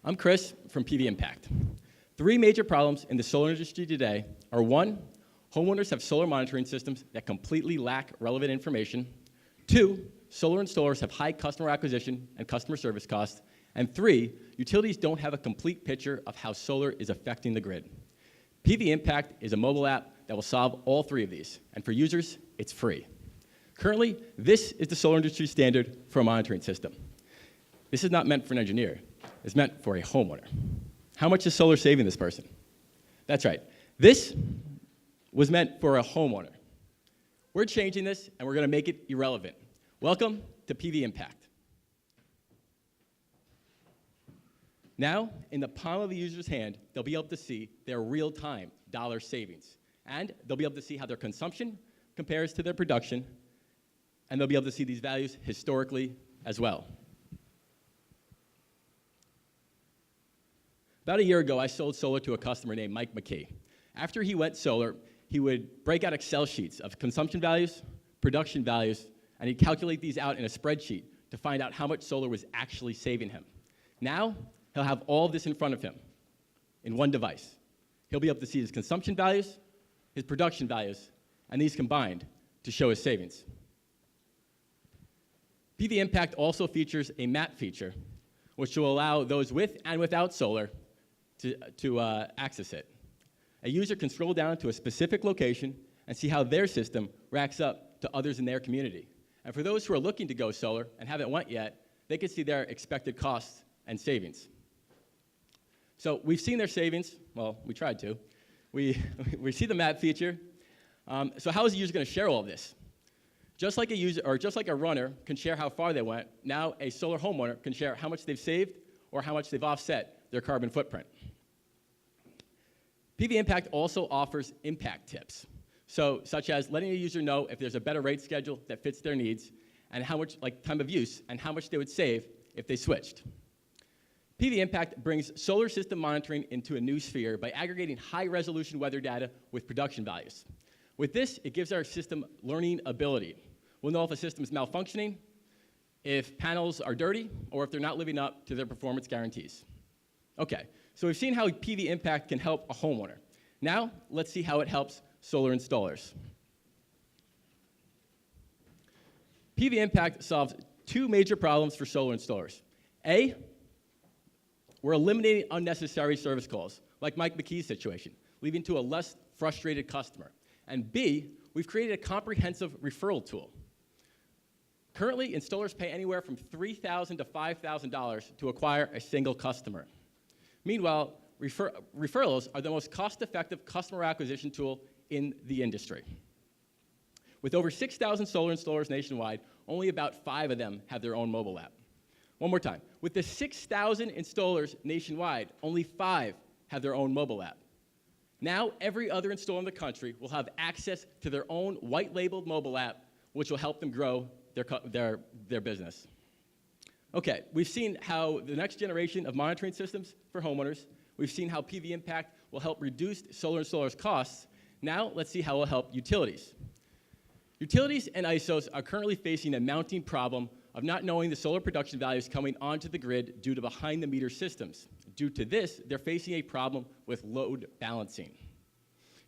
I'm Chris from PVimpact. Three major problems in the solar industry today are: one, homeowners have solar monitoring systems that completely lack relevant information; two, solar installers have high customer acquisition and customer service costs; and three, utilities don't have a complete picture of how solar is affecting the grid. PVimpact is a mobile app that will solve all three of these, and for users, it's free. Currently, this is the solar industry standard for a monitoring system. This is not meant for an engineer. It's meant for a homeowner. How much is solar saving this person? That's right. This was meant for a homeowner. We're changing this, and we're going to make it irrelevant. Welcome to PVimpact. Now, in the palm of the user's hand, they'll be able to see their real-time dollar savings. And they'll be able to see how their consumption compares to their production. And they'll be able to see these values historically as well. About a year ago, I sold solar to a customer named Mike McKee. After he went solar, he would break out Excel sheets of consumption values, production values, and he'd calculate these out in a spreadsheet to find out how much solar was actually saving him. Now, he'll have all of this in front of him in one device. He'll be able to see his consumption values, his production values, and these combined to show his savings. PVimpact also features a map feature, which will allow those with and without solar to access it. A user can scroll down to a specific location and see how their system racks up to others in their community. And for those who are looking to go solar and haven't went yet, they can see their expected costs and savings. So we've seen their savings. Well, we tried to. We see the map feature. So how is the user going to share all of this? Just like a user, or just like a runner can share how far they went, now a solar homeowner can share how much they've saved or how much they've offset their carbon footprint. PVimpact also offers impact tips, such as letting a user know if there's a better rate schedule that fits their needs, and how much, like time of use, and how much they would save if they switched. PVimpact brings solar system monitoring into a new sphere by aggregating high-resolution weather data with production values. With this, it gives our system learning ability. We'll know if a system is malfunctioning, if panels are dirty, or if they're not living up to their performance guarantees. Okay, so we've seen how PVimpact can help a homeowner. Now, let's see how it helps solar installers. PVimpact solves two major problems for solar installers. A, we're eliminating unnecessary service calls, like Mike McKee's situation, leading to a less frustrated customer. And B, we've created a comprehensive referral tool. Currently, installers pay anywhere from $3,000 to $5,000 to acquire a single customer. Meanwhile, referrals are the most cost-effective customer acquisition tool in the industry. With over 6,000 solar installers nationwide, only about 5 of them have their own mobile app. One more time. With the 6,000 installers nationwide, only 5 have their own mobile app. Now, every other installer in the country will have access to their own white-labeled mobile app, which will help them grow their business. Okay, we've seen how the next generation of monitoring systems for homeowners, we've seen how PVimpact will help reduce solar installers' costs. Now, let's see how it will help utilities. Utilities and ISOs are currently facing a mounting problem of not knowing the solar production values coming onto the grid due to behind-the-meter systems. Due to this, they're facing a problem with load balancing.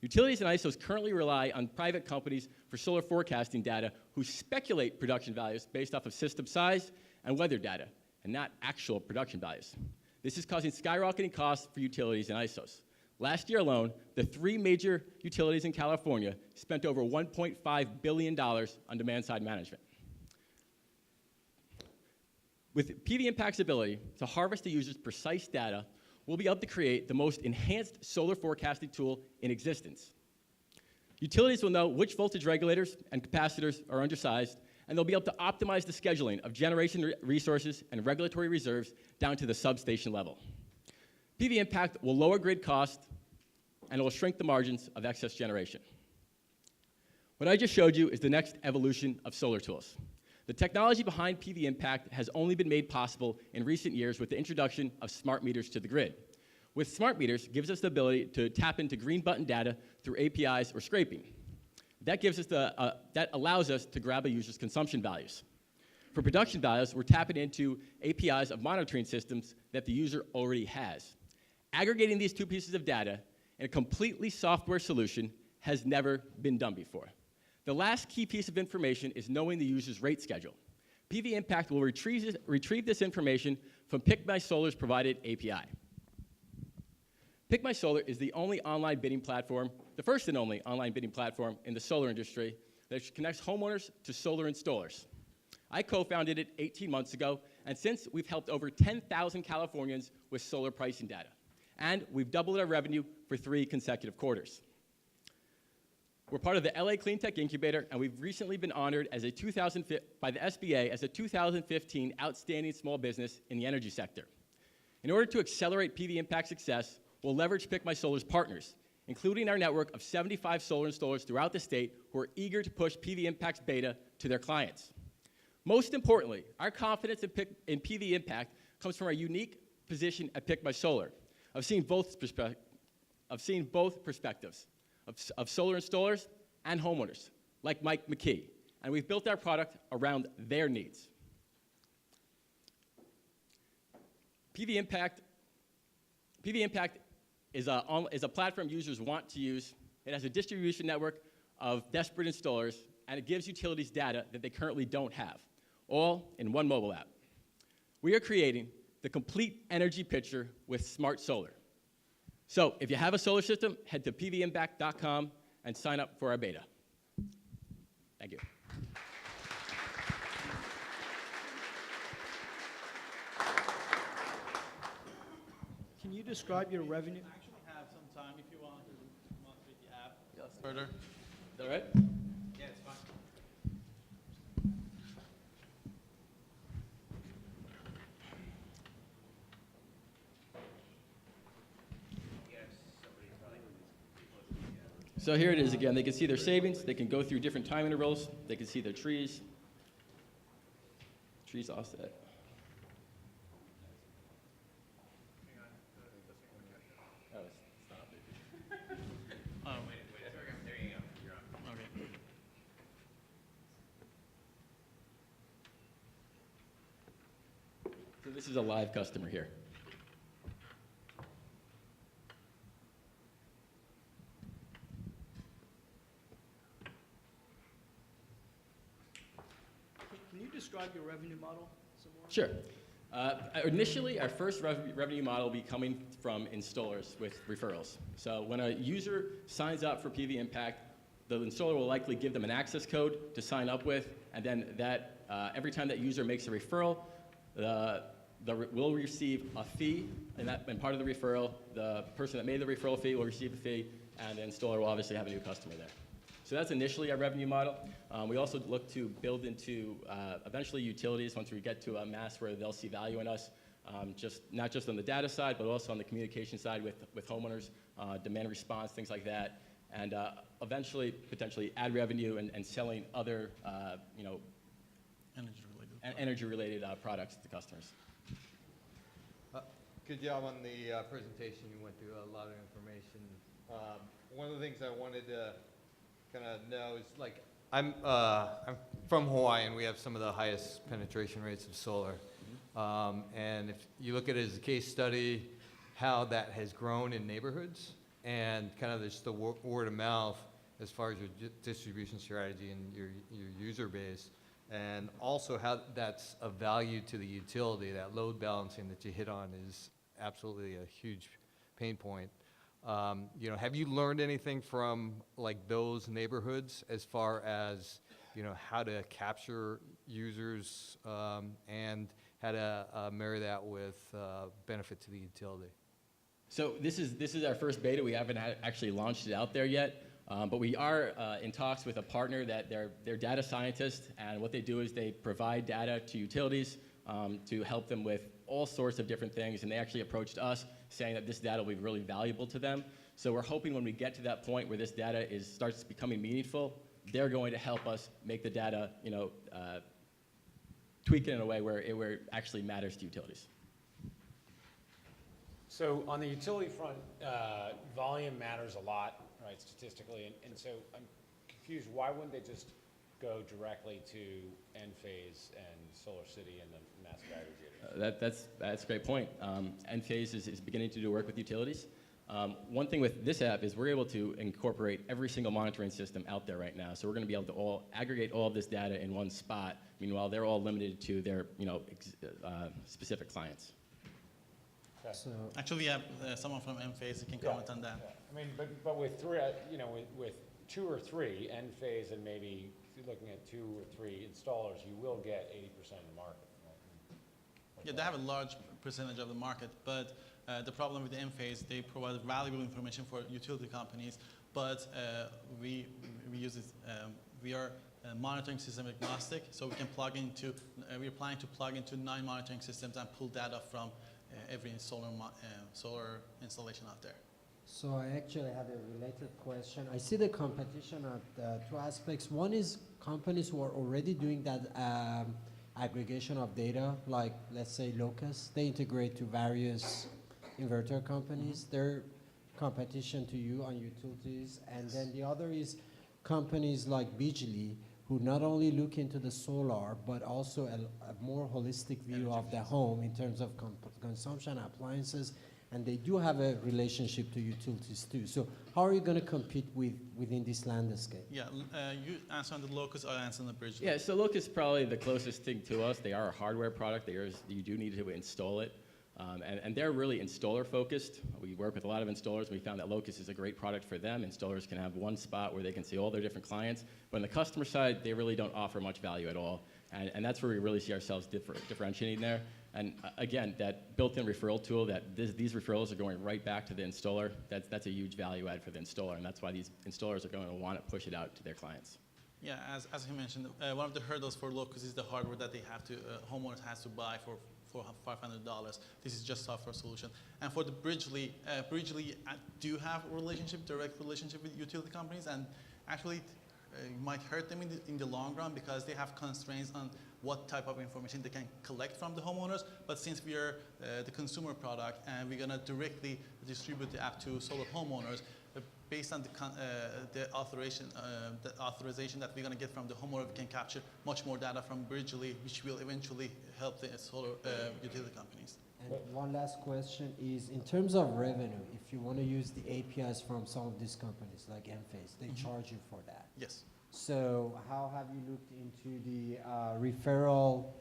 Utilities and ISOs currently rely on private companies for solar forecasting data who speculate production values based off of system size and weather data, and not actual production values. This is causing skyrocketing costs for utilities and ISOs. Last year alone, the 3 major utilities in California spent over $1.5 billion on demand-side management. With PVimpact's ability to harvest the user's precise data, we'll be able to create the most enhanced solar forecasting tool in existence. Utilities will know which voltage regulators and capacitors are undersized, and they'll be able to optimize the scheduling of generation resources and regulatory reserves down to the substation level. PVimpact will lower grid costs, and it will shrink the margins of excess generation. What I just showed you is the next evolution of solar tools. The technology behind PVimpact has only been made possible in recent years with the introduction of smart meters to the grid. With smart meters, it gives us the ability to tap into green button data through APIs or scraping. That allows us to grab a user's consumption values. For production values, we're tapping into APIs of monitoring systems that the user already has. Aggregating these two pieces of data in a completely software solution has never been done before. The last key piece of information is knowing the user's rate schedule. PVimpact will retrieve this information from PickMySolar's provided API. PickMySolar is the only online bidding platform, the first and only online bidding platform in the solar industry that connects homeowners to solar installers. I co-founded it 18 months ago, and since we've helped over 10,000 Californians with solar pricing data. And we've doubled our revenue for 3 consecutive quarters. We're part of the LA Clean Tech Incubator, and we've recently been honored as by the SBA as a 2015 Outstanding Small Business in the Energy Sector. In order to accelerate PVimpact's success, we'll leverage PickMySolar's partners, including our network of 75 solar installers throughout the state who are eager to push PVimpact's beta to their clients. Most importantly, our confidence in PVimpact comes from our unique position at PickMySolar of seeing both perspectives of solar installers and homeowners, like Mike McKee, and we've built our product around their needs. PVimpact is a platform users want to use. It has a distribution network of desperate installers, and it gives utilities data that they currently don't have, all in one mobile app. We are creating the complete energy picture with smart solar. So if you have a solar system, head to pvimpact.com and sign up for our beta. Thank you. Can you describe your revenue? I actually have some time if you want to come up with the app. Yes. Further. Is that all right? Yeah, it's fine. So here it is again. They can see their savings. They can go through different time intervals. They can see their trees. Trees offset. Oh, wait, there you go. You're on. Okay. So this is a live customer here. Can you describe your revenue model some more? Sure. Initially, our first revenue model will be coming from installers with referrals. So when a user signs up for PVimpact, the installer will likely give them an access code to sign up with, and then that every time that user makes a referral, we'll receive a fee, and part of the referral, the person that made the referral fee will receive a fee, and the installer will obviously have a new customer there. So that's initially our revenue model. We also look to build into eventually utilities once we get to a mass where they'll see value in us, not just on the data side, but also on the communication side with homeowners, demand response, things like that, and eventually potentially ad revenue and selling other energy-related products to customers. Good job on the presentation. You went through a lot of information. One of the things I wanted to kind of know is, like, I'm from Hawaii, and we have some of the highest penetration rates of solar. And if you look at it as a case study, how that has grown in neighborhoods, and kind of just the word of mouth as far as your distribution strategy and your user base, and also how that's of value to the utility. That load balancing that you hit on is absolutely a huge pain point. Have you learned anything from, like, those neighborhoods as far as, how to capture users and how to marry that with benefit to the utility? So this is our first beta. We haven't actually launched it out there yet, but we are in talks with a partner that they're data scientists, and what they do is they provide data to utilities to help them with all sorts of different things, and they actually approached us saying that this data will be really valuable to them. So we're hoping when we get to that point where this data starts becoming meaningful, they're going to help us make the data, tweak it in a way where it actually matters to utilities. So on the utility front, volume matters a lot, right, statistically, and so I'm confused. Why wouldn't they just go directly to Enphase and Solar City and the massive aggregators? That's a great point. Enphase is beginning to do work with utilities. One thing with this app is we're able to incorporate every single monitoring system out there right now. So we're going to be able to aggregate all of this data in one spot. Meanwhile, they're all limited to their specific clients. Okay. So, Actually, we have someone from Enphase who can comment on that. Yeah. I mean, but with three, with 2 or 3 Enphase and maybe if you're looking at 2 or 3 installers, you will get 80% of the market. Right? Yeah, they have a large percentage of the market, but the problem with Enphase, they provide valuable information for utility companies, but we use it, we are monitoring system agnostic, so we can plug into, we're planning to plug into 9 monitoring systems and pull data from every solar installation out there. so I actually had a related question. I see the competition at 2 aspects. One is companies who are already doing that aggregation of data, like let's say Locust. They integrate to various inverter companies. They're competition to you on utilities. And then the other is companies like Bijli, who not only look into the solar, but also a more holistic view of the home in terms of consumption, appliances, and they do have a relationship to utilities too. So how are you going to compete within this landscape? Yeah, you answer on the Locust, I answer on the Bridge. Yeah, so Locust is probably the closest thing to us. They are a hardware product. You do need to install it. And they're really installer focused. We work with a lot of installers. We found that Locust is a great product for them. Installers can have one spot where they can see all their different clients. But on the customer side, they really don't offer much value at all. And that's where we really see ourselves differentiating there. And again, that built-in referral tool, these referrals are going right back to the installer. That's a huge value add for the installer. And that's why these installers are going to want to push it out to their clients. Yeah, as he mentioned, one of the hurdles for Locust is the hardware that they have to, homeowners has to buy for $500. This is just software solution. And for the Bridgely do have a direct relationship with utility companies, and actually it might hurt them in the long run because they have constraints on what type of information they can collect from the homeowners. But since we are the consumer product and we're gonna directly distribute the app to solar homeowners, based on the authorization that we're going to get from the homeowner, we can capture much more data from Bridgely, which will eventually help the solar utility companies. And one last question is, in terms of revenue, if you want to use the APIs from some of these companies like Enphase, they charge you for that. Yes. So how have you looked into the referral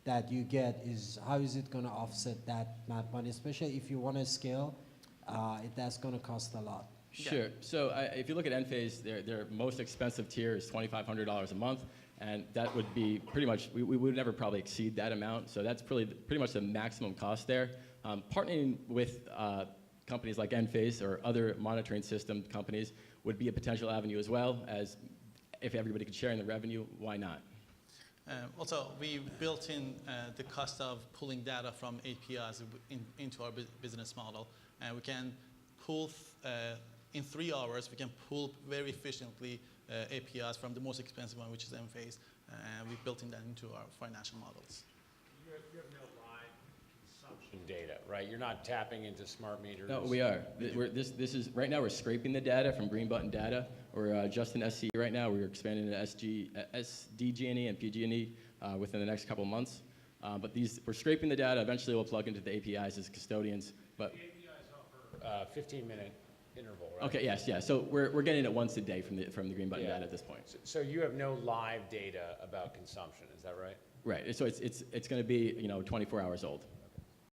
that you get? How is it going to offset that money, especially if you want to scale? That's going to cost a lot. Sure. So if you look at Enphase, their most expensive tier is $2,500 a month, and that would be pretty much, we would never probably exceed that amount. So that's pretty much the maximum cost there. Partnering with companies like Enphase or other monitoring system companies would be a potential avenue as well, as if everybody could share in the revenue, why not? Also, we built in the cost of pulling data from APIs into our business model, and we can pull in 3 hours, we can pull very efficiently APIs from the most expensive one, which is Enphase, and we built in that into our financial models. You have no live consumption data, right? You're not tapping into smart meters. No, we are. This is right now. We're scraping the data from Green Button Data. We're just in SCE right now. We're expanding to SDG&E and PG&E within the next couple of months. But we're scraping the data. Eventually, we'll plug into the APIs as custodians. But the APIs offer 15-minute interval, right? okay, yes, yeah. So we're getting it once a day from the Green Button Data at this point. So you have no live data about consumption, is that right? Right. So it's going to be 24 hours old.